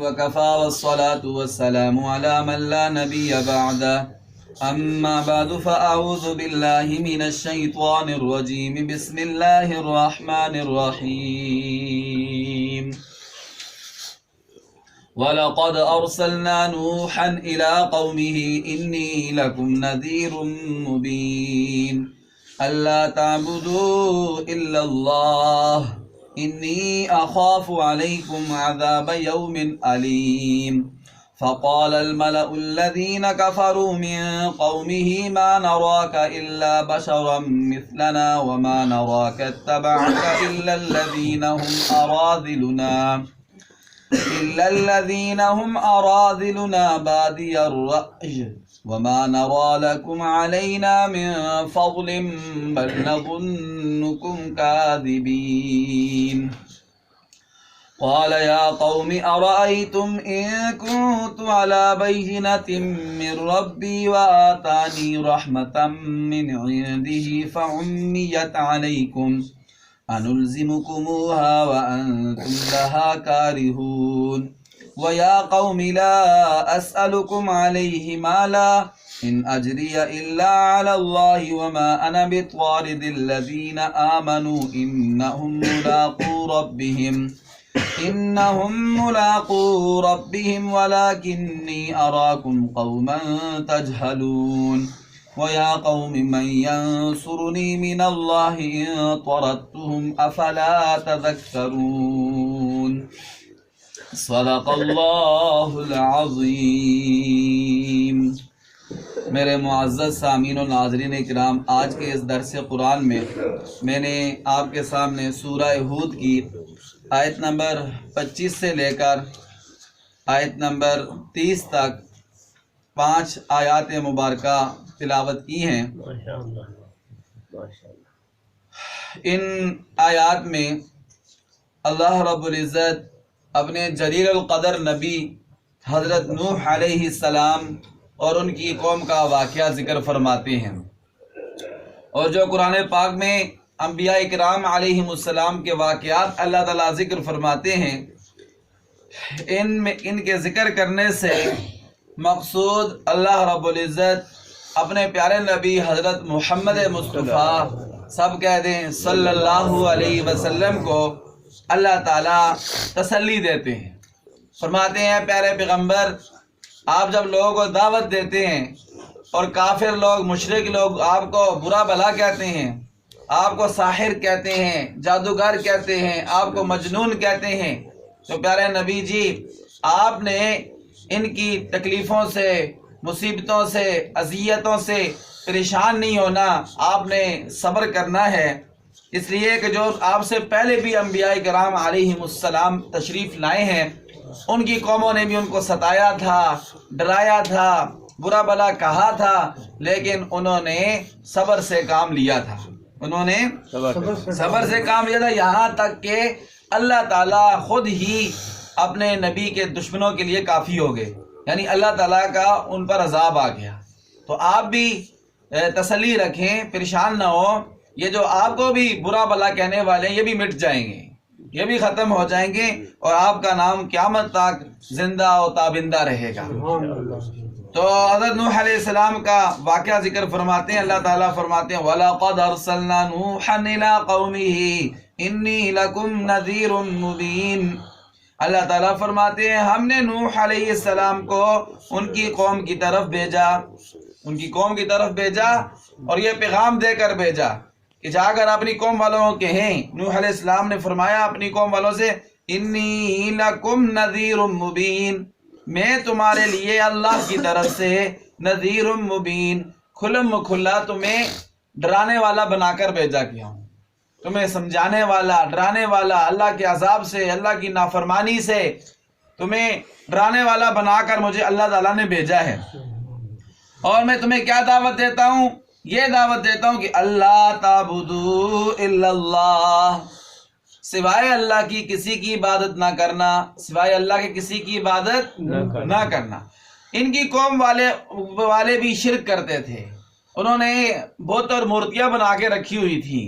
وكفى والصلاة والسلام على من لا نبي بعده أما بعد فأعوذ بالله من الشيطان الرجيم بسم الله الرحمن الرحيم وَلَقَدْ أَرْسَلْنَا نُوحًا إِلَىٰ قَوْمِهِ إِنِّي لَكُمْ نَذِيرٌ مُّبِينٌ أَلَّا تَعْبُدُوا إِلَّا اللَّهَ إِنِّي أَخَافُ عَلَيْكُمْ عَذَابَ يَوْمٍ أَلِيمٍ فَقَالَ الْمَلَأُ الَّذِينَ كَفَرُوا مِن قَوْمِهِ مَا نَرَاكَ إِلَّا بَشَرًا مِّثْلَنَا وَمَا نَرَاكَ اتَّبَعَكَ إِلَّا الذين هم أراذلنا بادي الرأي وما نرى لكم علينا من فضل بل نظنكم كاذبين قال يا قوم أرأيتم إن كنت على بينة من ربي وآتاني رحمة من عنده فعميت عليكم أنلزمكموها وأنتم لها كارهون ويا قوم لا أسألكم عليه مالا إن أجري إلا على الله وما أنا بطارد الذين آمنوا إنهم ملاقو ربهم ولكني أراكم قوما تجهلون وَيَا قَوْمِ مَنْ يَنْصُرُنِي مِنَ اللَّهِ إِن طَرَدتُّهُمْ أَفَلَا تَذَكَّرُونَ صدق اللہ العظیم۔ میرے معزز سامعین و ناظرین کرام، آج کے اس درس قرآن میں نے آپ کے سامنے سورہ ہود کی آیت نمبر 25 سے لے کر آیت نمبر 30 تک 5 آیات مبارکہ تلاوت کی ہیں۔ ان آیات میں اللہ رب العزت اپنے جلیل القدر نبی حضرت نوح علیہ السلام اور ان کی قوم کا واقعہ ذکر فرماتے ہیں، اور جو قرآن پاک میں انبیاء اکرام علیہم السلام کے واقعات اللہ تعالیٰ ذکر فرماتے ہیں، ان کے ذکر کرنے سے مقصود اللہ رب العزت اپنے پیارے نبی حضرت محمد مصطفیٰ سب کہہ دیں صلی اللہ علیہ وسلم کو اللہ تعالیٰ تسلی دیتے ہیں، فرماتے ہیں پیارے پیغمبر آپ جب لوگوں کو دعوت دیتے ہیں اور کافر لوگ مشرک لوگ آپ کو برا بھلا کہتے ہیں، آپ کو ساحر کہتے ہیں، جادوگر کہتے ہیں، آپ کو مجنون کہتے ہیں، تو پیارے نبی جی آپ نے ان کی تکلیفوں سے، مصیبتوں سے، اذیتوں سے پریشان نہیں ہونا، آپ نے صبر کرنا ہے، اس لیے کہ جو آپ سے پہلے بھی انبیاء کرام علیہم السلام تشریف لائے ہیں، ان کی قوموں نے بھی ان کو ستایا تھا، ڈرایا تھا، برا بھلا کہا تھا، لیکن انہوں نے صبر سے کام لیا تھا، یہاں تک کہ اللہ تعالیٰ خود ہی اپنے نبی کے دشمنوں کے لیے کافی ہو گئے، یعنی اللہ تعالیٰ کا ان پر عذاب آ گیا۔ تو آپ بھی تسلی رکھیں، پریشان نہ ہو، یہ جو آپ کو بھی برا بھلا کہنے والے ہیں یہ بھی مٹ جائیں گے، یہ بھی ختم ہو جائیں گے، اور آپ کا نام قیامت تک زندہ و تابندہ رہے گا۔ تو حضرت نوح علیہ السلام کا واقعہ ذکر فرماتے ہیں، اللہ تعالیٰ فرماتے ہیں وَلَقَدْ أَرْسَلْنَا نُوحًا إِلَىٰ قَوْمِهِ إِنِّي لَكُمْ نَذِيرٌ مُّبِينٌ۔ اللہ تعالیٰ فرماتے ہیں ہم نے نوح علیہ السلام کو ان کی قوم کی طرف بھیجا، اور یہ پیغام دے کر بھیجا کہ جا کر اپنی قوم والوں کو کہیں۔ نوح علیہ السلام نے فرمایا اپنی قوم والوں سے انی لکم نذیر مبین، میں تمہارے لیے اللہ کی طرف سے نذیر مبین، کھلم کھلا تمہیں ڈرانے والا بنا کر بھیجا کیا ہوں، تمہیں سمجھانے والا، ڈرانے والا، اللہ کے عذاب سے، اللہ کی نافرمانی سے تمہیں ڈرانے والا بنا کر مجھے اللہ تعالیٰ نے بھیجا ہے۔ اور میں تمہیں کیا دعوت دیتا ہوں؟ یہ دعوت دیتا ہوں کہ اللہ تعبدوا الا اللہ، سوائے اللہ کی کسی کی عبادت نہ کرنا، سوائے اللہ کے کسی کی عبادت نہ کرنا۔ ان کی قوم والے بھی شرک کرتے تھے، انہوں نے بت اور مورتیاں بنا کے رکھی ہوئی تھیں،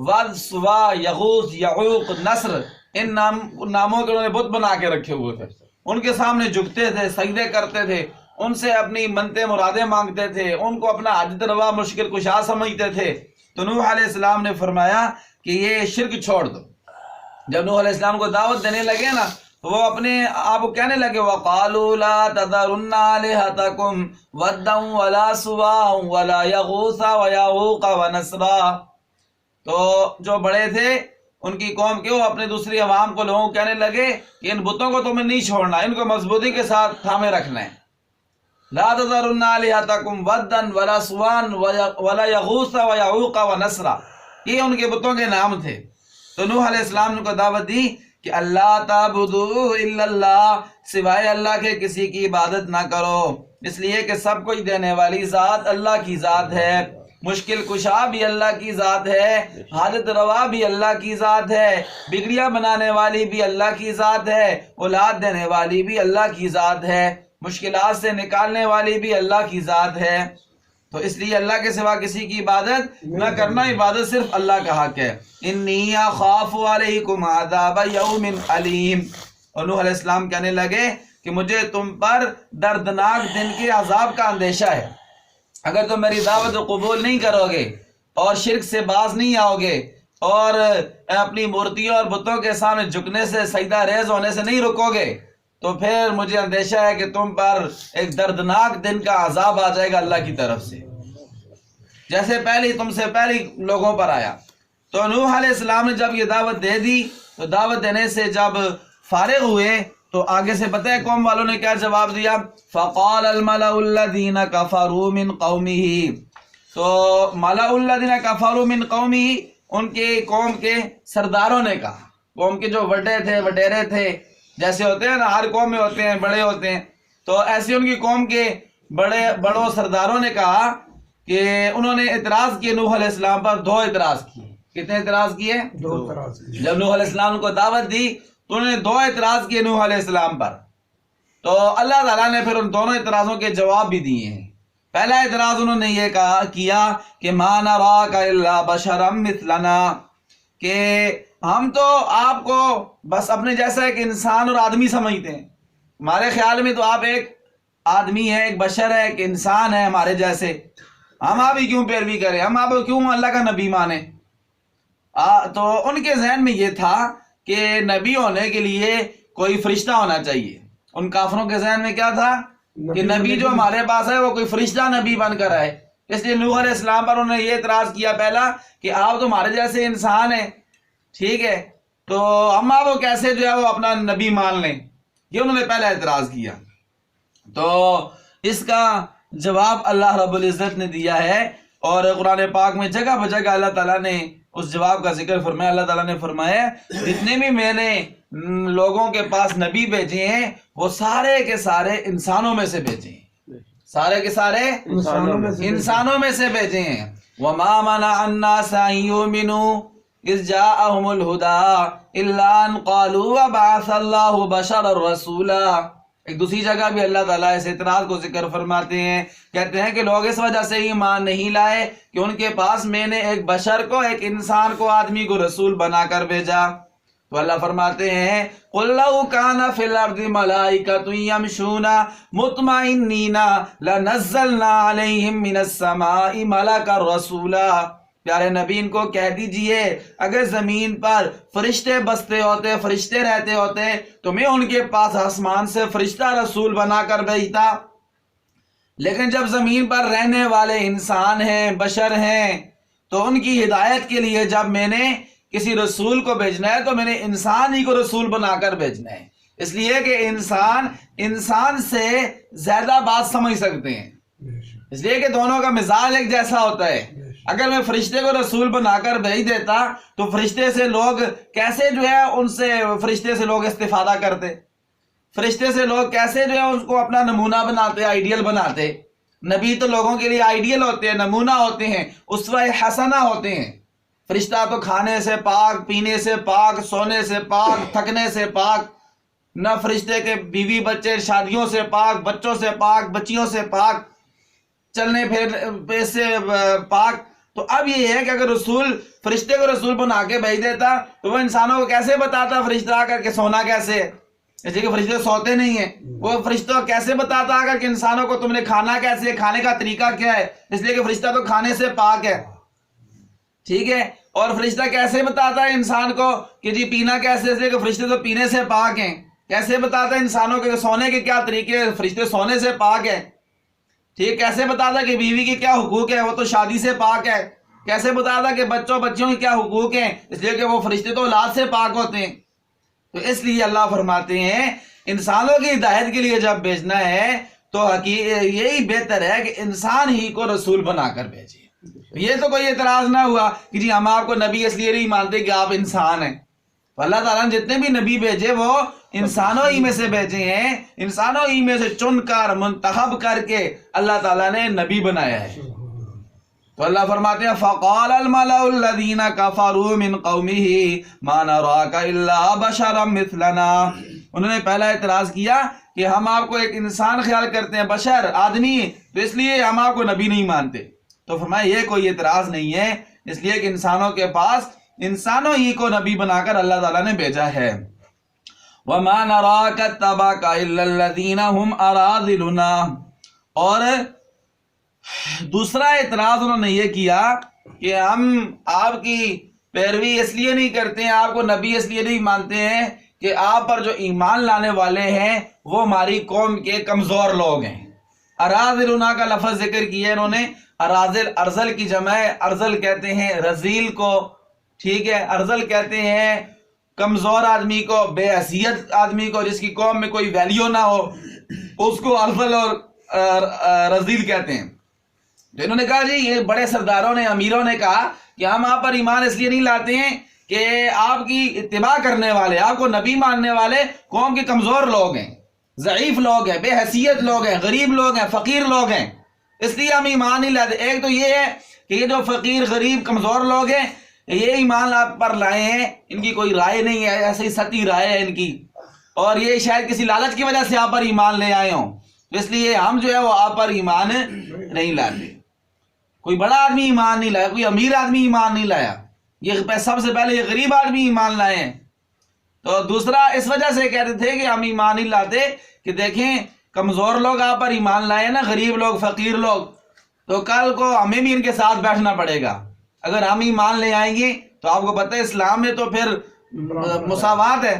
ود، سوا، یغوث، یعوق، نصر، ان ناموں کے انہوں نے بت بنا کے رکھے ہوئے تھے، ان کے سامنے جھکتے تھے، سجدے کرتے تھے، ان سے اپنی منتیں مرادیں مانگتے تھے، ان کو اپنا حاجت روا مشکل کشا سمجھتے تھے، تو نوح علیہ السلام نے فرمایا کہ یہ شرک چھوڑ دو۔ جب نوح علیہ السلام کو دعوت دینے لگے نا تو وہ اپنے آپ کو کہنے لگے وَقَالُوا لَا تَذَرُنَّ آلِهَتَكُمْ وَدًّا وَلَا سُوَاعًا وَلَا يَغُوثَ وَيَعُوقَ وَنَسْرًا۔ تو جو بڑے تھے ان کی قوم کے، وہ اپنے دوسری عوام کو، لوگوں کو کہنے لگے کہ ان بتوں کو تمہیں نہیں چھوڑنا، ان کو مضبوطی کے ساتھ تھامے رکھنا ہے۔ لَا تَذَرُنَّ آلِهَتَكُمْ وَدًّا وَلَا سُوَاعًا وَلَا يَغُوثَ وَيَعُوقَ وَنَسْرًا، یہ ان کے بتوں کے نام تھے۔ تو نوح علیہ السلام نے کو دعوت دی کہ اللہ تعبدوا الا اللہ، سوائے اللہ کے کسی کی عبادت نہ کرو، اس لیے کہ سب کچھ دینے والی ذات اللہ کی ذات ہے، مشکل کشا بھی اللہ کی ذات ہے، حاجت روا بھی اللہ کی ذات ہے، بگڑیاں بنانے والی بھی اللہ کی ذات ہے، اولاد دینے والی بھی اللہ کی ذات ہے، مشکلات سے نکالنے والی بھی اللہ کی ذات ہے۔ تو اس لیے اللہ کے سوا کسی کی عبادت نہ کرنا، عبادت صرف اللہ کا حق ہے۔ انی اخاف علیکم عذاب یوم علیم، اور نوح علیہ السلام کہنے لگے کہ مجھے تم پر دردناک دن کے عذاب کا اندیشہ ہے۔ اگر تم میری دعوت قبول نہیں کرو گے اور شرک سے باز نہیں آؤ گے اور اپنی مورتیوں اور بتوں کے سامنے جھکنے سے، سجدہ ریز ہونے سے نہیں رکو گے، تو پھر مجھے اندیشہ ہے کہ تم پر ایک دردناک دن کا عذاب آ جائے گا اللہ کی طرف سے، جیسے تم سے پہلی لوگوں پر آیا۔ تو نوح علیہ السلام نے جب یہ دعوت دے دی تو دعوت دینے سے جب فارغ ہوئے تو آگے سے پتہ ہے قوم والوں نے کیا جواب دیا؟ فقال الملأ الذین کفروا من قومہ، تو ملأ الذین کفروا من قومہ، ان کے قوم کے سرداروں نے کہا، قوم کے جو وڈیرے تھے، جیسے ہوتے ہیں نا ہر قوم میں ہوتے ہیں، بڑے ہوتے ہیں، تو ایسے ان کی قوم کے بڑوں سرداروں نے کہا کہ انہوں نے اعتراض کیے نوح علیہ السلام پر، 2 اعتراض کیے۔ کتنے اعتراض کیے؟ 2 اعتراض کیے۔ جب نوح علیہ السلام کو دعوت دی تو انہوں نے 2 اعتراض کیے نوح علیہ السلام پر، تو اللہ تعالیٰ نے پھر ان دونوں اعتراضوں کے جواب بھی دیے ہیں۔ پہلا اعتراض انہوں نے یہ کیا کہ ما نراک الا بشرا مثلنا، کہ ہم تو آپ کو بس اپنے جیسا ایک انسان اور آدمی سمجھتے ہیں، ہمارے خیال میں تو آپ ایک آدمی ہے، ایک بشر ہے، ایک انسان ہے ہمارے جیسے، ہم آپ ہی کیوں پیروی کریں، ہم آپ کیوں اللہ کا نبی مانیں۔ تو ان کے ذہن میں یہ تھا کہ نبی ہونے کے لیے کوئی فرشتہ ہونا چاہیے۔ ان کافروں کے ذہن میں کیا تھا کہ نبی جو ہمارے پاس ہے وہ کوئی فرشتہ نبی بن کر آئے۔ اس لیے نوح علیہ السلام پر انہوں نے یہ اعتراض کیا پہلا کہ آپ تو ہمارے جیسے انسان ہیں، ٹھیک ہے، تو ہم آپ کو کیسے جو ہے وہ اپنا نبی مان لیں، یہ انہوں نے پہلا اعتراض کیا۔ تو اس کا جواب اللہ رب العزت نے دیا ہے، اور قرآن پاک میں جگہ بجگہ اللہ تعالیٰ نے اس جواب کا ذکر فرمایا۔ اللہ تعالیٰ نے فرمایا جتنے بھی میں نے لوگوں کے پاس نبی بھیجے ہیں وہ سارے کے سارے انسانوں میں سے بھیجے ہیں، سارے کے سارے انسانوں میں سے بھیجے ہیں۔ وَمَا مَنَعَ النَّاسَ أَن يُؤْمِنُوا إِذْ جَاءَهُمُ الْهُدَىٰ إِلَّا أَن قَالُوا وَبَعَثَ اللَّهُ بَشَرًا رَّسُولًا۔ ایک دوسری جگہ بھی اللہ تعالیٰ اس اعتراض کو ذکر فرماتے ہیں، کہتے ہیں کہ لوگ اس وجہ سے ایمان نہیں لائے کہ ان کے پاس میں نے ایک بشر کو، ایک انسان کو، آدمی کو رسول بنا کر بھیجا۔ تو اللہ فرماتے ہیں قُلْ لَوْ كَانَ فِي الْأَرْضِ مَلَائِكَةٌ يَمْشُونَ مُطْمَئِنِّينَ لَنَزَّلْنَا عَلَيْهِم مِّنَ السَّمَاءِ مَلَكًا رَّسُولًا۔ پیارے نبی ان کو کہہ دیجئے اگر زمین پر فرشتے بستے ہوتے، فرشتے رہتے ہوتے تو میں ان کے پاس آسمان سے فرشتہ رسول بنا کر بھیجتا، لیکن جب زمین پر رہنے والے انسان ہیں، بشر ہیں، تو ان کی ہدایت کے لیے جب میں نے کسی رسول کو بھیجنا ہے تو میں نے انسان ہی کو رسول بنا کر بھیجنا ہے، اس لیے کہ انسان سے زیادہ بات سمجھ سکتے ہیں، اس لیے کہ دونوں کا مزاج ایک جیسا ہوتا ہے۔ اگر میں فرشتے کو رسول بنا کر بھیج دیتا تو فرشتے سے لوگ کیسے جو ہے ان سے فرشتے سے لوگ استفادہ کرتے، فرشتے سے لوگ کیسے جو ہے اس کو اپنا نمونہ بناتے، آئیڈیل بناتے۔ نبی تو لوگوں کے لیے آئیڈیل ہوتے ہیں، نمونہ ہوتے ہیں، اسوہ حسنہ ہوتے ہیں۔ فرشتہ تو کھانے سے پاک، پینے سے پاک، سونے سے پاک، تھکنے سے پاک، نہ فرشتے کے بیوی بچے شادیوں سے پاک، بچوں سے پاک، بچیوں سے پاک، چلنے پھرنے سے پاک۔ تو اب یہ ہے کہ اگر فرشتے کو رسول بنا کے بھیج دیتا تو وہ انسانوں کو کیسے بتاتا فرشتہ آ کر کے سونا کیسے ہے، اس لیے کہ فرشتے سوتے نہیں ہیں. وہ فرشتہ کیسے بتاتا اگر کہ انسانوں کو تم نے کھانا کیسے, کھانے کا طریقہ کیا ہے, اس لیے کہ فرشتہ تو کھانے سے پاک ہے. ٹھیک ہے. اور فرشتہ کیسے بتاتا ہے انسان کو کہ جی پینا کیسے, اس لیے کہ فرشتے تو پینے سے پاک ہیں. کیسے بتاتا ہے انسانوں کے سونے کے کیا طریقے, فرشتے سونے سے پاک ہے. ٹھیک. کیسے بتاتا ہے کہ بیوی کے کیا حقوق ہیں, وہ تو شادی سے پاک ہے. کیسے بتاتا ہے کہ بچوں کے کیا حقوق ہیں, اس لیے کہ وہ فرشتے تو اولاد سے پاک ہوتے ہیں. تو اس لیے اللہ فرماتے ہیں انسانوں کی ہدایت کے لیے جب بھیجنا ہے تو یہی بہتر ہے کہ انسان ہی کو رسول بنا کر بھیجے. یہ تو کوئی اعتراض نہ ہوا کہ جی ہم آپ کو نبی اس لیے نہیں مانتے کہ آپ انسان ہیں. تو اللہ تعالیٰ نے جتنے بھی نبی بھیجے وہ انسانوں ہی میں سے بھیجے ہیں, انسانوں ہی میں سے چن کر منتخب کر کے اللہ تعالیٰ نے نبی بنایا ہے. تو اللہ فرماتے ہیں فَقَالَ الْمَلَأُ الَّذِينَ كَفَرُوا مِنْ قَوْمِهِ مَا نَرَاكَ إِلَّا بَشَرًا مِثْلَنَا. انہوں نے پہلا اعتراض کیا کہ ہم آپ کو ایک انسان خیال کرتے ہیں, بشر, آدمی, تو اس لیے ہم آپ کو نبی نہیں مانتے. تو فرمایا یہ کوئی اعتراض نہیں ہے, اس لیے کہ انسانوں کے پاس انسانوں ہی کو نبی بنا کر اللہ تعالیٰ نے بھیجا ہے. وَمَا نَرَاكَ اتَّبَعَكَ إِلَّا الَّذِينَ هُمْ أَرَاذِلُنَا. اور دوسرا اعتراض انہوں نے یہ کیا کہ ہم آپ کی پیروی اس لیے نہیں کرتے ہیں, آپ کو نبی اس لیے نہیں مانتے ہیں کہ آپ پر جو ایمان لانے والے ہیں وہ ہماری قوم کے کمزور لوگ ہیں. اراذلنا کا لفظ ذکر کیا انہوں نے. اراذل ارذل کی جمع ہے, ارذل کہتے ہیں رذیل کو. ٹھیک ہے. ارذل کہتے ہیں کمزور آدمی کو, بے حیثیت آدمی کو, جس کی قوم میں کوئی ویلیو نہ ہو, اس کو ارذل اور رذیل کہتے ہیں. تو انہوں نے کہا جی یہ بڑے سرداروں نے, امیروں نے کہا کہ ہم آپ پر ایمان اس لیے نہیں لاتے ہیں کہ آپ کی اتباع کرنے والے, آپ کو نبی ماننے والے قوم کے کمزور لوگ ہیں, ضعیف لوگ ہیں, بے حیثیت لوگ ہیں, غریب لوگ ہیں, فقیر لوگ ہیں, اس لیے ہم ایمان نہیں لاتے. ایک تو یہ ہے کہ یہ جو فقیر, غریب, کمزور لوگ ہیں یہ ایمان آپ پر لائے ہیں, ان کی کوئی رائے نہیں ہے, ایسے ہی ستی رائے ہے ان کی, اور یہ شاید کسی لالچ کی وجہ سے آپ پر ایمان لے آئے ہوں, اس لیے ہم جو ہے وہ آپ پر ایمان نہیں لاتے. کوئی بڑا آدمی ایمان نہیں لایا, کوئی امیر آدمی ایمان نہیں لایا, یہ سب سے پہلے یہ غریب آدمی ایمان لائے ہیں. تو دوسرا اس وجہ سے کہتے تھے کہ ہم ایمان نہیں لاتے کہ دیکھیں کمزور لوگ آپ پر ایمان لائے نا, غریب لوگ, فقیر لوگ, تو کل کو ہمیں بھی ان کے ساتھ بیٹھنا پڑے گا. اگر ہم ایمان لے آئیں گے تو آپ کو پتہ ہے اسلام میں تو پھر مساوات ہے.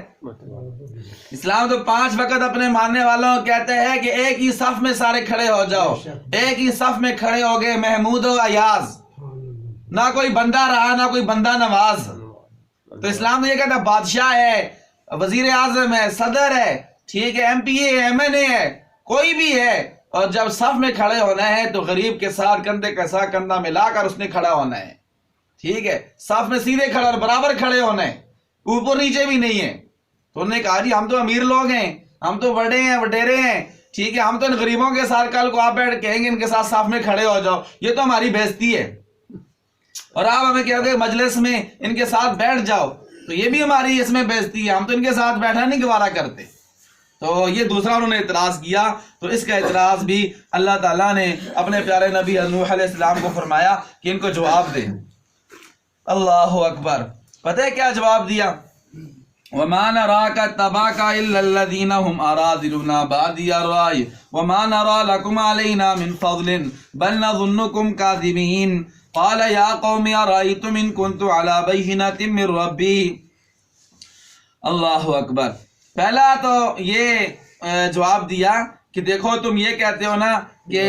اسلام تو 5 وقت اپنے ماننے والوں کو کہتے ہیں کہ ایک ہی صف میں سارے کھڑے ہو جاؤ, ایک ہی صف میں کھڑے ہو گئے محمود و ایاز, نہ کوئی بندہ رہا نہ کوئی بندہ نواز. تو اسلام یہ کہتا ہے بادشاہ ہے, وزیر اعظم ہے, صدر ہے, ٹھیک ہے, ایم پی اے ہے, ایم این اے ہے, کوئی بھی ہے, اور جب صف میں کھڑے ہونا ہے تو غریب کے ساتھ کندھے کے ساتھ کندھا ملا کر اس نے کھڑا ہونا ہے. ٹھیک ہے. صف میں سیدھے کھڑے اور برابر کھڑے ہونا ہے, اوپر نیچے بھی نہیں ہے. تو انہوں نے کہا جی ہم تو امیر لوگ ہیں, ہم تو بڑے ہیں, وڈیرے ہیں, ٹھیک ہے, ہم تو ان غریبوں کے ساتھ کل کو آپ بیٹھ کہیں گے ان کے ساتھ صف میں کھڑے ہو جاؤ, یہ تو ہماری بےزتی ہے, اور آپ ہمیں کہو گے مجلس میں ان کے ساتھ بیٹھ جاؤ, تو یہ بھی ہماری اس میں بےزتی ہے, ہم تو ان کے ساتھ بیٹھنا نہیں گوارا کرتے. تو یہ دوسرا انہوں نے اعتراض کیا. تو اس کا اعتراض بھی اللہ تعالیٰ نے اپنے پیارے نبی نوح علیہ السلام کو فرمایا کہ ان کو جواب دے. اللہ اکبر. پتہ ہے کیا جواب دیا؟ وَمَا نَرَاكَ اتَّبَعَكَ إِلَّا الَّذِينَ هُمْ أَرَاذِلُنَا بَادِيَ الرَّأْيِ وَمَا نَرَىٰ لَكُمْ عَلَيْنَا مِنْ فَضْلٍ بَلْ نَظُنُّكُمْ كَاذِبِينَ قَالَ يَا قَوْمِ أَرَأَيْتُمْ إِن كُنتُ عَلَىٰ بَيِّنَةٍ مِّن رَّبِّي. اللہ اکبر. پہلا تو یہ جواب دیا کہ دیکھو تم یہ کہتے ہو نا کہ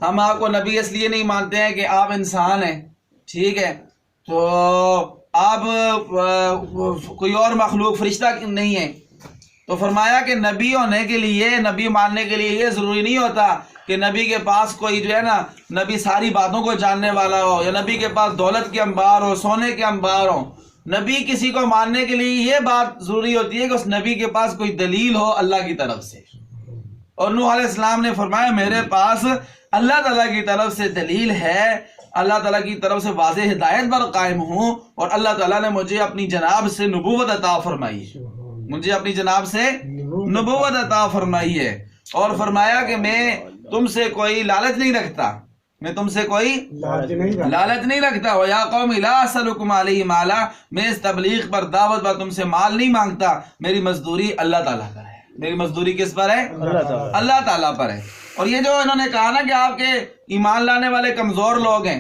ہم آپ کو نبی اس لیے نہیں مانتے ہیں کہ آپ انسان ہیں, ٹھیک ہے, تو آپ کوئی اور مخلوق فرشتہ نہیں ہے. تو فرمایا کہ نبی ہونے کے لیے, نبی ماننے کے لیے یہ ضروری نہیں ہوتا کہ نبی کے پاس کوئی جو ہے نا نبی ساری باتوں کو جاننے والا ہو, یا نبی کے پاس دولت کے انبار ہو, سونے کے انبار ہو. نبی کسی کو ماننے کے لیے یہ بات ضروری ہوتی ہے کہ اس نبی کے پاس کوئی دلیل ہو اللہ کی طرف سے. اور نوح علیہ السلام نے فرمایا میرے پاس اللہ تعالیٰ کی طرف سے دلیل ہے, اللہ تعالیٰ کی طرف سے واضح ہدایت پر قائم ہوں, اور اللہ تعالیٰ نے مجھے اپنی جناب سے نبوت عطا فرمائی ہے, مجھے اپنی جناب سے نبوت عطا فرمائی ہے. اور فرمایا کہ میں تم سے کوئی لالچ نہیں رکھتا, میں تم سے کوئی لالچ نہیں رکھتا. وَيَا قَوْمِ لَا أَسْأَلُكُمْ عَلَيْهِ مَالًا، میں اس تبلیغ پر دعوت پر تم سے مال نہیں مانگتا. میری مزدوری اللہ تعالیٰ پر ہے. میری مزدوری کس پر ہے؟ اللہ تعالیٰ پر ہے. اور یہ جو انہوں نے کہا نا کہ آپ کے ایمان لانے والے کمزور لوگ ہیں،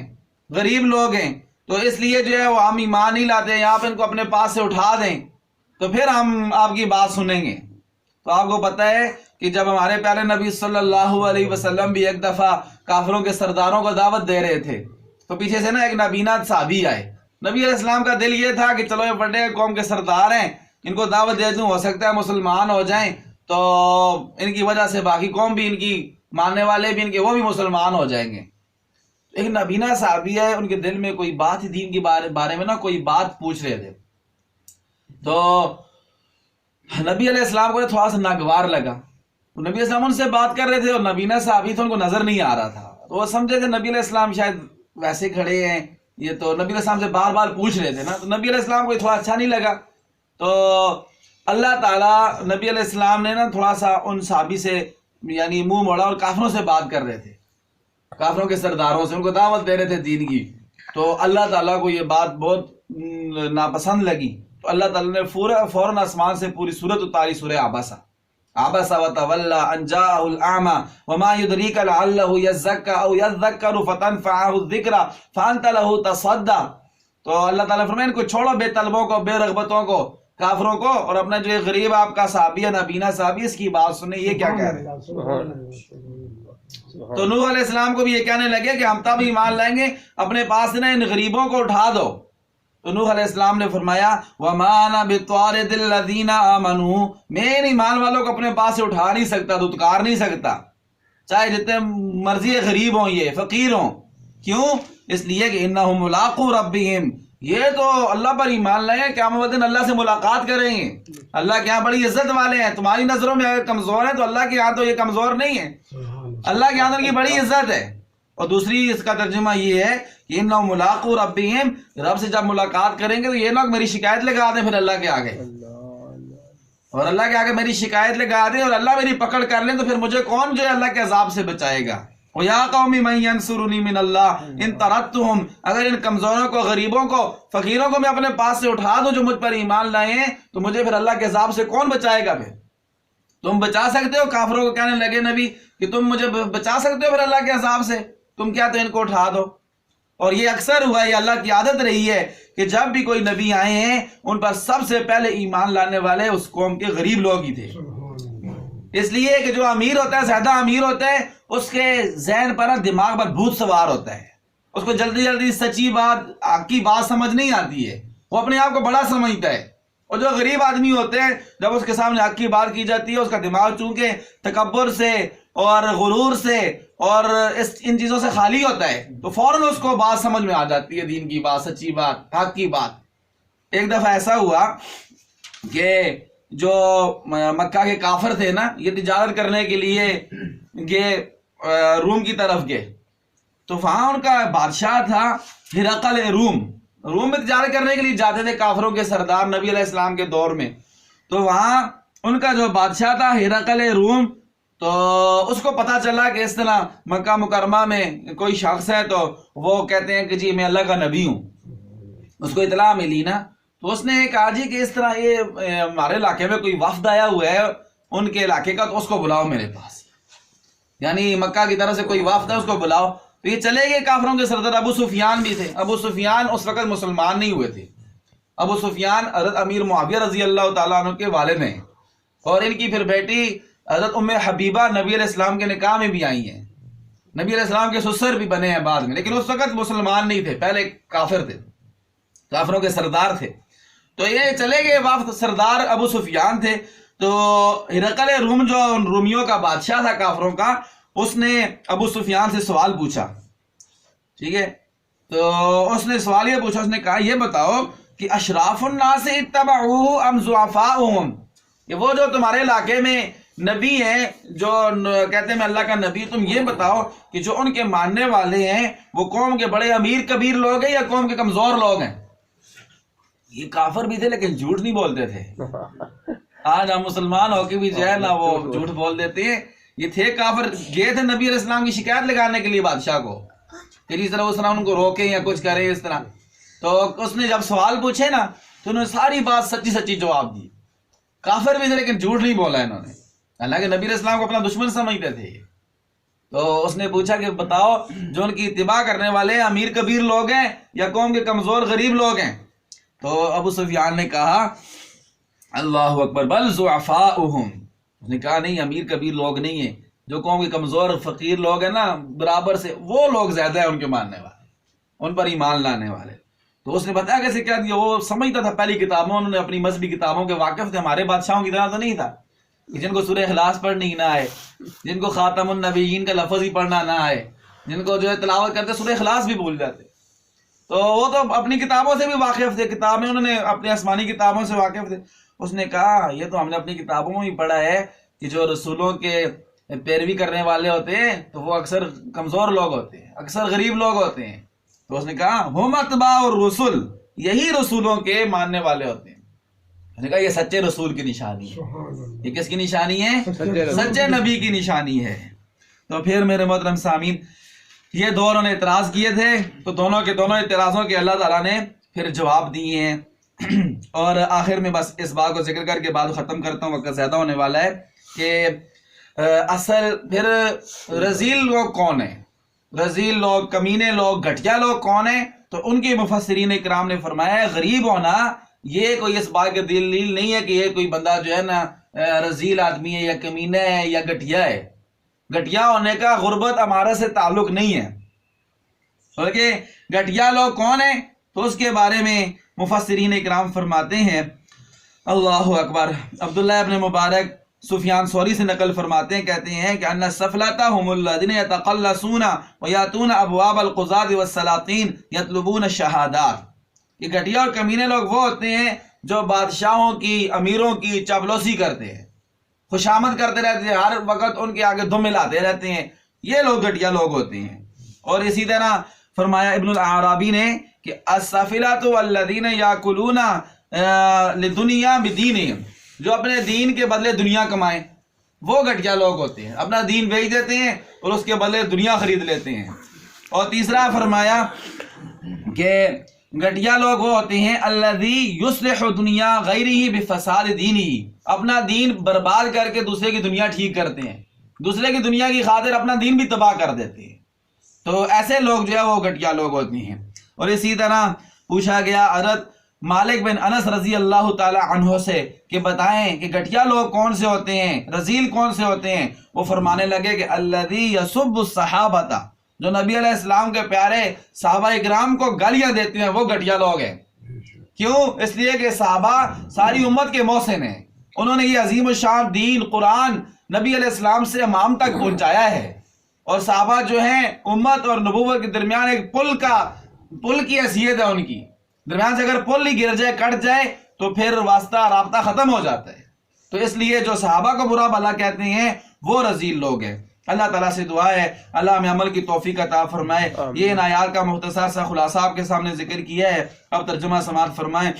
غریب لوگ ہیں، تو اس لیے جو ہے وہ ہم ایمان نہیں لاتے ہیں، آپ ان کو اپنے پاس سے اٹھا دیں تو پھر ہم آپ کی بات سنیں گے. تو آپ کو پتہ ہے کہ جب ہمارے پیارے نبی صلی اللہ علیہ وسلم بھی ایک دفعہ کافروں کے سرداروں کو دعوت دے رہے تھے تو پیچھے سے نا ایک نابینا صحابی آئے. نبی علیہ السلام کا دل یہ تھا کہ چلو یہ بڑے قوم کے سردار ہیں، ان کو دعوت دے دوں، ہو سکتا ہے مسلمان ہو جائیں تو ان کی وجہ سے باقی قوم بھی، ان کی ماننے والے بھی ان کے، وہ بھی مسلمان ہو جائیں گے. ایک نابینا صحابی ہے، ان کے دل میں کوئی بات ہی دین کے بارے میں نا کوئی بات پوچھ رہے تھے. تو نبی علیہ السلام کو تھوڑا سا ناگوار لگا. نبی علیہ السلام ان سے بات کر رہے تھے اور نابینا صحابی تھے، ان کو نظر نہیں آ رہا تھا. تو وہ سمجھے تھے نبی علیہ السلام شاید ویسے کھڑے ہیں، یہ تو نبی علیہ السلام سے بار بار پوچھ رہے تھے نا. تو نبی علیہ السلام کو تھوڑا اچھا نہیں لگا. تو اللہ تعالیٰ نبی علیہ السلام نے نا تھوڑا سا ان صحابی سے یعنی منہ موڑا اور کافروں سے بات کر رہے تھے، کافروں کے سرداروں سے، ان کو دعوت دے رہے تھے دین کی. تو اللہ تعالیٰ کو یہ بات بہت ناپسند لگی. تو اللہ تعالیٰ نے فوراً آسمان سے پوری سورت اتاری، سورہ عبسہ. عبس وتولى ان جاءه الاعمى وما يدريك لعله يزكى او يذكر فتنفعه الذكرى فانت له تصدى. تو اللہ تعالیٰ فرمائے ان کو چھوڑو، بے طلبوں کو، بے رغبتوں کو، کافروں کو، اور اپنا جو غریب آپ کا صحابی ہے نابینا صحابی، اس کی بات سنیں یہ کیا کہہ رہے ہیں. تو نوح علیہ السلام کو بھی یہ کہنے لگے کہ ہم تب ایمان لائیں گے اپنے پاس سے نا ان غریبوں کو اٹھا دو. تو نوح علیہ السلام نے فرمایا وَمَا أَنَا بِطَارِدِ الَّذِينَ آمَنُوا، میں ان ایمان والوں کو اپنے پاس سے اٹھا نہیں سکتا، دھتکار نہیں سکتا، چاہے جتنے مرضی غریب ہوں، یہ فقیر ہوں. کیوں؟ اس لیے کہ اِنَّهُمْ مُلَاقُو رَبِّهِمْ، یہ تو اللہ پر ایمان لائے ہیں، قیامت والے دن اللہ سے ملاقات کریں گے. اللہ کے یہاں بڑی عزت والے ہیں. تمہاری نظروں میں اگر کمزور ہیں تو اللہ کے یہاں تو یہ کمزور نہیں ہے، اللہ کے یہاں ان کی بڑی عزت ہے. اور دوسری اس کا ترجمہ یہ ہے کہ انہم ملاقو ربہم، رب سے جب ملاقات کریں گے تو یہ لوگ میری شکایت لگا دیں پھر اللہ کے آگے، اور اللہ کے آگے میری شکایت لگا دیں اور اللہ میری پکڑ کر لیں تو پھر مجھے کون جو ہے اللہ کے عذاب سے بچائے گا. وَيَا قَوْمِ مَنْ يَنْصُرُنِي مِنَ اللَّهِ إِن طَرَدتُّهُمْ، اگر ان کمزوروں کو، غریبوں کو، فقیروں کو میں اپنے پاس سے اٹھا دوں جو مجھ پر ایمان لائے ہیں تو مجھے پھر اللہ کے عذاب سے کون بچائے گا. پھر تم بچا سکتے ہو؟ کافروں کو کہنے لگے نبی کہ تم مجھے بچا سکتے ہو پھر اللہ کے عذاب سے، تم کیا تو ان کو اٹھا دو. اور یہ اکثر ہوا ہے، یہ اللہ کی عادت رہی ہے کہ جب بھی کوئی نبی آئے ہیں ان پر سب سے پہلے ایمان لانے والے اس قوم کے غریب لوگ ہی تھے. اس لیے کہ جو امیر ہوتا ہے، زیادہ امیر ہوتا ہے، اس کے ذہن پر، دماغ پر بھوت سوار ہوتا ہے، اس کو جلدی جلدی سچی بات، حق کی بات سمجھ نہیں آتی ہے، وہ اپنے آپ کو بڑا سمجھتا ہے. اور جو غریب آدمی ہوتے ہیں جب اس کے سامنے حق کی بات کی جاتی ہے، اس کا دماغ چونکہ تکبر سے اور غرور سے اور ان چیزوں سے خالی ہوتا ہے تو فوراً اس کو بات سمجھ میں آ جاتی ہے، دین کی بات، سچی بات، حق کی بات. ایک دفعہ ایسا ہوا کہ جو مکہ کے کافر تھے نا، یہ تجارت کرنے کے لیے یہ روم کی طرف گئے. تو وہاں ان کا بادشاہ تھا ہرقل روم میں تجارت کرنے کے لیے جاتے تھے کافروں کے سردار نبی علیہ السلام کے دور میں. تو وہاں ان کا جو بادشاہ تھا ہرقل روم، تو اس کو پتا چلا کہ اس طرح مکہ مکرمہ میں کوئی شخص ہے تو وہ کہتے ہیں کہ جی میں اللہ کا نبی ہوں. اس کو اطلاع ملی نا، تو اس نے کہا جی کہ اس طرح یہ ہمارے علاقے میں کوئی وفد آیا ہوا ہے ان کے علاقے کا، تو اس کو بلاؤ میرے پاس، یعنی مکہ کی طرف سے کوئی وفد ہے اس کو بلاؤ. تو یہ چلے گئے. کافروں کے سردار ابو سفیان بھی تھے. ابو سفیان اس وقت مسلمان نہیں ہوئے تھے. ابو سفیان حضرت امیر معاویہ رضی اللہ تعالیٰ عنہ کے والد ہیں، اور ان کی پھر بیٹی حضرت ام حبیبہ نبی علیہ السلام کے نکاح میں بھی آئی ہیں، نبی علیہ السلام کے سسر بھی بنے ہیں بعد میں، لیکن اس وقت مسلمان نہیں تھے، پہلے کافر تھے، کافروں کے سردار تھے. تو یہ چلے گئے وفد، سردار ابو سفیان تھے. تو ہرقل روم جو رومیوں کا بادشاہ تھا کافروں کا، اس نے ابو سفیان سے سوال پوچھا. ٹھیک ہے، تو اس نے سوال یہ پوچھا، اس نے کہا یہ بتاؤ کہ اشراف الناس اتبعوہ ام ضعفاؤہم، کہ وہ جو تمہارے علاقے میں نبی ہیں جو کہتے ہیں میں اللہ کا نبی، تم یہ بتاؤ کہ جو ان کے ماننے والے ہیں وہ قوم کے بڑے امیر کبیر لوگ ہیں یا قوم کے کمزور لوگ ہیں. یہ کافر بھی تھے لیکن جھوٹ نہیں بولتے تھے. آج ہم مسلمان ہو کے بھی جو ہے نا وہ جھوٹ بول دیتے ہیں. یہ تھے کافر، گئے تھے نبی علیہ السلام کی شکایت لگانے کے لیے بادشاہ کو. کہ اس طرح ان کو روکیں یا کچھ کریں اس طرح. تو اس نے جب سوال پوچھے نا تو انہوں نے ساری بات سچی سچی جواب دی. کافر بھی تھے لیکن جھوٹ نہیں بولا انہوں نے، حالانکہ نبی علیہ السلام کو اپنا دشمن سمجھتے تھے. تو اس نے پوچھا کہ بتاؤ جو ان کی اتباع کرنے والے امیر کبیر لوگ ہیں یا قوم کے کمزور غریب لوگ ہیں؟ تو ابو سفیان نے کہا اللہ اکبر بل ضعفاؤہم، اس نے کہا نہیں امیر کبیر لوگ نہیں ہیں، جو قوم کے کمزور فقیر لوگ ہیں نا برابر سے، وہ لوگ زیادہ ہیں ان کے ماننے والے، ان پر ایمان لانے والے. تو اس نے بتایا کیسے کیا دیا، وہ سمجھتا تھا پہلی کتابوں، انہوں نے اپنی مذہبی کتابوں کے واقف تھے، ہمارے بادشاہوں کی طرح تو نہیں تھا جن کو سورہ اخلاص پڑھنی نہ آئے، جن کو خاتم النبیین کا لفظ ہی پڑھنا نہ آئے، جن کو جو ہے تلاوت کرتے سورہ اخلاص بھی بھول جاتے. تو وہ تو اپنی کتابوں سے بھی واقف تھے، کتابیں انہوں نے اپنی آسمانی کتابوں سے واقف تھے. اس نے کہا یہ تو ہم نے اپنی کتابوں میں ہی پڑھا ہے کہ جو رسولوں کے پیروی کرنے والے ہوتے ہیں تو وہ اکثر کمزور لوگ ہوتے ہیں، اکثر غریب لوگ ہوتے ہیں. تو اس نے کہا ہم اتباع الرسل، یہی رسولوں کے ماننے والے ہوتے ہیں. اس نے کہا یہ سچے رسول کی نشانی ہے. یہ کس کی نشانی ہے؟ سچے نبی کی نشانی ہے. تو پھر میرے محترم سامعین یہ دو انہوں نے اعتراض کیے تھے، تو دونوں کے دونوں اعتراضوں کے اللہ تعالیٰ نے پھر جواب دیے ہیں. اور آخر میں بس اس بات کو ذکر کر کے بعد ختم کرتا ہوں، وقت زیادہ ہونے والا ہے، کہ اصل پھر رذیل لوگ کون ہیں، رذیل لوگ، کمینے لوگ، گھٹیا لوگ کون ہیں؟ تو ان کے مفسرین اکرام نے فرمایا ہے غریب ہونا یہ کوئی اس بات کی دلیل نہیں ہے کہ یہ کوئی بندہ جو ہے نا رذیل آدمی ہے یا کمینہ ہے یا گھٹیا ہے. گھٹیا ہونے کا غربت امارت سے تعلق نہیں ہے، بلکہ گھٹیا لوگ کون ہیں تو اس کے بارے میں مفسرین اکرام فرماتے ہیں اللہ اکبر. عبداللہ ابن مبارک سفیان ثوری سے نقل فرماتے ہیں، کہتے ہیں کہ ان السفلۃ هم الذين يتقلصون وياتون ابواب القضاة والسلاطين يطلبون الشهادات. یہ گھٹیا اور کمینے لوگ وہ ہوتے ہیں جو بادشاہوں کی، امیروں کی چاپلوسی کرتے ہیں، خوشامد کرتے رہتے ہیں، ہر وقت ان کے آگے دم ملاتے رہتے ہیں، یہ لوگ گھٹیا لوگ ہوتے ہیں. اور اسی طرح فرمایا ابن العرابی نے کہ السافلات والذین یاکلون لدنیا بدینہم، جو اپنے دین کے بدلے دنیا کمائیں وہ گھٹیا لوگ ہوتے ہیں، اپنا دین بیچ دیتے ہیں اور اس کے بدلے دنیا خرید لیتے ہیں. اور تیسرا فرمایا کہ گھٹیا لوگ وہ ہوتے ہیں الذی یصلح دنیا غیرہ بفساد دینہ، اپنا دین برباد کر کے دوسرے کی دنیا ٹھیک کرتے ہیں، دوسرے کی دنیا کی خاطر اپنا دین بھی تباہ کر دیتے ہیں. تو ایسے لوگ جو ہے وہ گھٹیا لوگ ہوتے ہیں. اور اسی طرح پوچھا گیا حضرت مالک بن انس رضی اللہ تعالی عنہ سے کہ بتائیں کہ گھٹیا لوگ کون سے ہوتے ہیں، رذیل کون سے ہوتے ہیں؟ وہ فرمانے لگے کہ الذی یسب الصحابۃ، جو نبی علیہ السلام کے پیارے صحابہ اکرام کو گالیاں دیتے ہیں وہ گھٹیا لوگ ہیں. کیوں؟ اس لیے کہ صحابہ ساری امت کے محسن ہیں، انہوں نے یہ عظیم الشان دین قرآن نبی علیہ السلام سے امام تک پہنچایا ہے. اور صحابہ جو ہیں امت اور نبوت کے درمیان ایک پل کی حیثیت ہے، ان کی درمیان سے اگر پل ہی گر جائے، کٹ جائے تو پھر واسطہ رابطہ ختم ہو جاتا ہے. تو اس لیے جو صحابہ کو برا بھلا کہتے ہیں وہ رذیل لوگ ہیں. اللہ تعالیٰ سے دعا ہے اللہ ہمیں عمل کی توفیق عطا فرمائے. یہ ان آیات کا مختصر سا خلاصہ آپ کے سامنے ذکر کیا ہے، اب ترجمہ سماعت فرمائیں.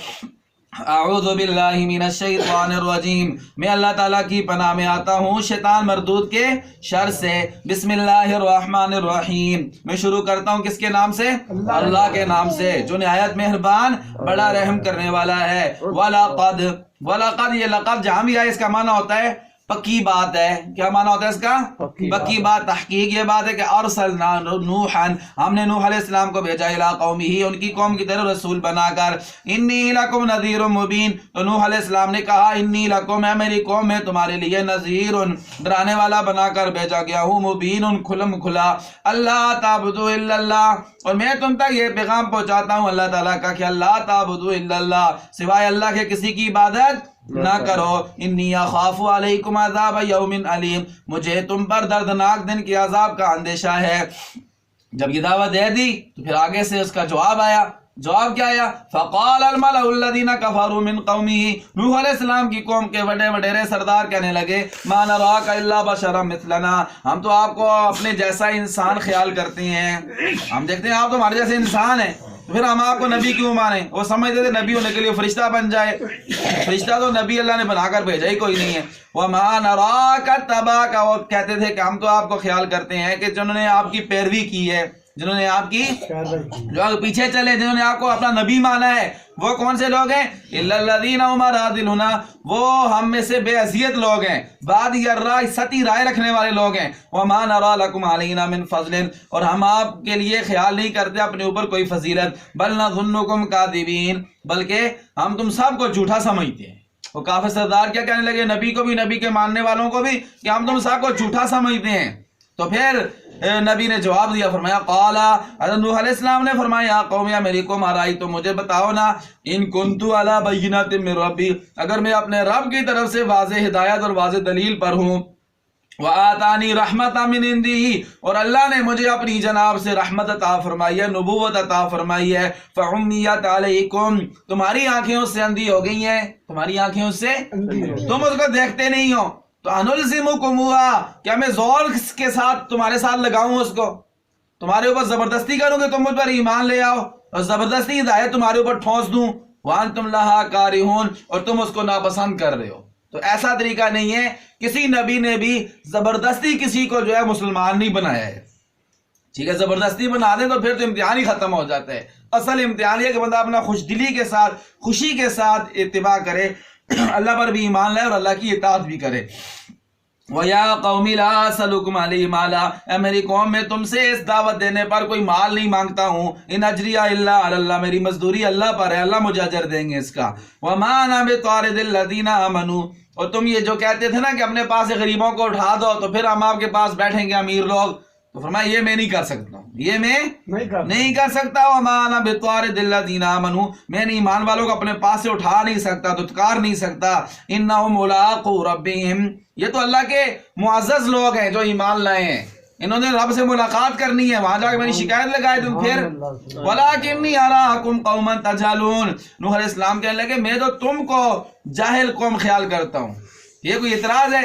اعوذ باللہ من الشیطان الرجیم، میں اللہ تعالیٰ کی پناہ میں آتا ہوں شیطان مردود کے شر سے. بسم اللہ الرحمن الرحیم، میں شروع کرتا ہوں کس کے نام سے؟ اللہ کے نام سے جو نہایت مہربان بڑا رحم کرنے والا ہے. وَلَقَدْ، یہ لقد جہاں بھی آئے اس کا معنی ہوتا ہے پکی بات ہے. کیا معنی ہوتا ہے اس کا؟ پکی بات، تحقیق یہ بات ہے کہ ارسلنا نوحا، ہم نے نوح علیہ السلام کو بھیجا الی قومہ، ان کی قوم کی طرف رسول بنا کر. انی لکم نذیر مبین، تو نوح علیہ السلام نے کہا انی لکم، میں میری قوم میں تمہارے لیے نذیر، ڈرانے والا بنا کر بھیجا گیا ہوں، مبین، کھلم کھلا. اللہ تعبدوا الا اللہ، اور میں تم تک یہ پیغام پہنچاتا ہوں اللہ تعالیٰ کا کہ اللہ تعبدوا الا اللہ، سوائے اللہ کے کسی کی عبادت نہ کرو. انی اخاف علیکم عذاب یوم علیم، مجھے تم پر دردناک دن کے عذاب کا اندیشہ ہے. جب یہ دعوت دے دی تو پھر آگے سے اس کا جواب آیا. جواب کیا آیا؟ فقال الملأ الذین کفروا من قومہ، نوح علیہ السلام کی قوم کے بڑے وڈیرے سردار کہنے لگے ما نراک الا بشرا مثلنا، ہم تو آپ کو اپنے جیسا انسان خیال کرتے ہیں، ہم دیکھتے ہیں آپ تو ہمارے جیسے انسان ہیں، تو پھر ہم آپ کو نبی کیوں مانیں؟ وہ سمجھتے تھے نبی ہونے کے لیے فرشتہ بن جائے، فرشتہ تو نبی اللہ نے بنا کر بھیجا ہی کوئی نہیں ہے. وَمَا نَرَاكَ اتَّبَعَكَ، وہ کہتے تھے کہ ہم تو آپ کو خیال کرتے ہیں کہ جنہوں نے آپ کی پیروی کی ہے، جنہوں نے آپ کی جو پیچھے چلے، جنہوں نے آپ کو اپنا نبی مانا ہے، وہ کون سے لوگ ہیں؟ الا الذین هم راذلون، وہ ہم میں سے بے عزیت لوگ ہیں، بادی الرائے، ستی رائے رکھنے والے لوگ ہیں، وما نرى لكم علینا من فضل، اور ہم آپ کے لیے خیال نہیں کرتے اپنے اوپر کوئی فضیلت، بل نظنکم کاذبین، بلکہ ہم تم سب کو جھوٹا سمجھتے ہیں۔ وہ کافر سردار کیا کہنے لگے نبی کو بھی، نبی کے ماننے والوں کو بھی، کہ ہم تم سب کو جھوٹا سمجھتے ہیں۔ تو پھر نبی نے جواب دیا، فرمایا قال، حضرت نوح علیہ السلام نے فرمایا قوم یا میری قوم آرائی، تو مجھے بتاؤ نا، ان کنت علی بینۃ من ربی، اگر میں اپنے رب کی طرف سے واضح ہدایت اور واضح دلیل پر ہوں، وآتانی رحمت من عندہ، اور اللہ نے مجھے اپنی جناب سے رحمت عطا فرمائی ہے، نبوت عطا فرمائی ہے، فعمیت علیکم، تمہاری آنکھیں اس سے اندھی ہو گئی ہیں، تمہاری آنکھیں اس سے، تم اس کو دیکھتے نہیں ہو، تو انلزمکموہا، کیا میں زور کے ساتھ تمہارے ساتھ لگاؤں اس کو، تمہارے اوپر زبردستی کروں کہ تم مجھ پر ایمان لے آؤ، اور زبردستی ہدایت تمہارے اوپر ٹھونس دوں، وانتم لہا کارہون، اور تم اس کو ناپسند کر رہے ہو۔ تو ایسا طریقہ نہیں ہے، کسی نبی نے بھی زبردستی کسی کو جو ہے مسلمان نہیں بنایا ہے، ٹھیک ہے، زبردستی بنا دیں تو پھر تو امتحان ہی ختم ہو جاتا ہے۔ اصل امتحان یہ کہ بندہ اپنا خوش دلی کے ساتھ، خوشی کے ساتھ اتباع کرے، اللہ پر بھی ایمان لائے اور اللہ کی اطاعت بھی کرے۔ وَيَا قَوْمِ لَا أَسْأَلُكُمْ عَلَيْهِ مَالًا، اے میری قوم میں تم سے اس دعوت دینے پر کوئی مال نہیں مانگتا ہوں، ان اجریہ الا علی اللہ، میری مزدوری اللہ پر ہے، اللہ مجھے اجر دیں گے اس کا۔ وَمَا أَنَا بِطَارِدِ الَّذِينَ آمَنُوا، اور تم یہ جو کہتے تھے نا کہ اپنے پاس سے غریبوں کو اٹھا دو تو پھر ہم آپ کے پاس بیٹھیں گے امیر لوگ، تو فرمایا یہ میں نہیں کر سکتا ہوں، یہ میں نہیں کر سکتا۔ وَمَا أَنَا بِطَارِدِ الَّذِينَ آمَنُوا، میں ایمان والوں کو اپنے پاس سے اٹھا نہیں سکتا، دتکار نہیں سکتا۔ إِنَّهُمْ مُلَاقُو رَبِّهِمْ، یہ تو اللہ کے معزز لوگ ہیں جو ایمان لائے ہیں، انہوں نے رب سے ملاقات کرنی ہے، وہاں جا کے میری شکایت لگائے تم پھر۔ وَلَٰكِنِّي أَرَاكُمْ قَوْمًا تَجْهَلُونَ، نوح علیہ السلام کہنے لگے میں تو تم کو جاہل قوم خیال کرتا ہوں۔ یہ کوئی اعتراض ہے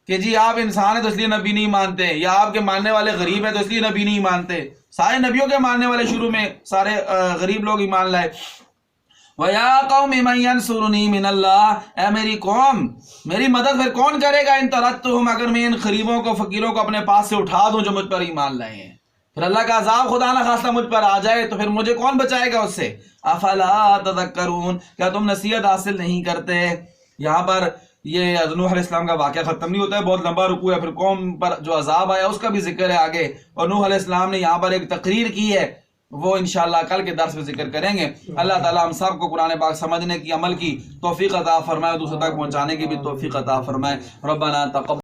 کہ جی آپ انسان ہیں تو اس لیے نبی نہیں مانتے، یا آپ کے ماننے والے غریب ہیں تو اس لیے نبی نہیں مانتے؟ سارے نبیوں کے ماننے والے شروع میں سارے غریب لوگ ایمان لائے۔ وَيَا قَوْمِ مَن يَنصُرُنِي مِنَ اللَّهِ، اے میری قوم میری مدد پھر کون کرے گا، ان طردتہم، اگر میں ان غریبوں کو فقیروں کو اپنے پاس سے اٹھا دوں جو مجھ پر ایمان لائے ہیں، پھر اللہ کا عذاب خدا نہ خواستہ مجھ پر آ جائے تو پھر مجھے کون بچائے گا اس سے؟ افلا تذکرون، کیا تم نصیحت حاصل نہیں کرتے؟ یہاں پر یہ نوح علیہ السلام کا واقعہ ختم نہیں ہوتا ہے، بہت لمبا رکوع ہے، پھر قوم پر جو عذاب آیا اس کا بھی ذکر ہے آگے، اور نوح علیہ السلام نے یہاں پر ایک تقریر کی ہے، وہ انشاءاللہ کل کے درس میں ذکر کریں گے۔ اللہ تعالی ہم سب کو قرآن پاک سمجھنے کی، عمل کی توفیق عطا فرمائے، دوسروں تک پہنچانے کی بھی توفیق عطا فرمائے۔ ربنا تقبل